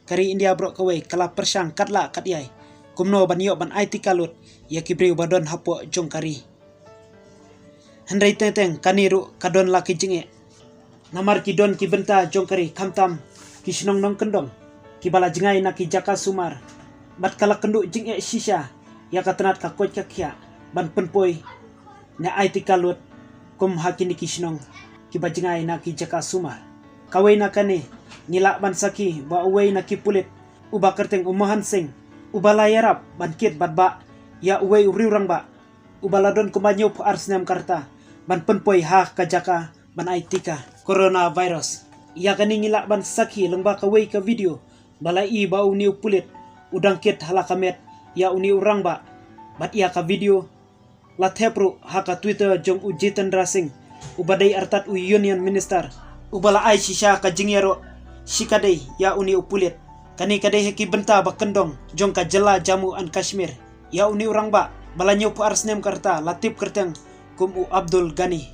kari India bro kawai kala persang katla kat yai kumno ban yo ban IT kalut ya kibriu badon hapo jong kari handai teteng kaniru kadon laki jinge namar kidon kibenta jong kari kamtam kisnong nong kendong kibala jingai na ki jaka sumar bat kala kendu jinge shisha ya katanat kakot kakya ban penpoi na IT kalut kum hakini kisnong kibajingai na ki jaka sumar kawai na kane nila ban saki ba uway na kipulit uba kerteng umahan sing ubala yarap ban kit badba ya uway uriurang ba ubala don kumanyo po arsnam karta ban penpoi ha kajaka ban aitika coronavirus ya kani nila ban saki lengba kawai ka video bala i ba uni pulit udang kit halakamet ya uni urang ba bat ia ka video la thepru ha ka Twitter jong ujitan rasing ubadai artat u union minister ubala ai shisha ka jingyaro shikadai ya uni upulit kani kadai heki benta bakendong jong ka jela Jammu and Kashmir ya uni urang ba balanyo pu arsnem karta latip kerteng kum u Abdul Ghani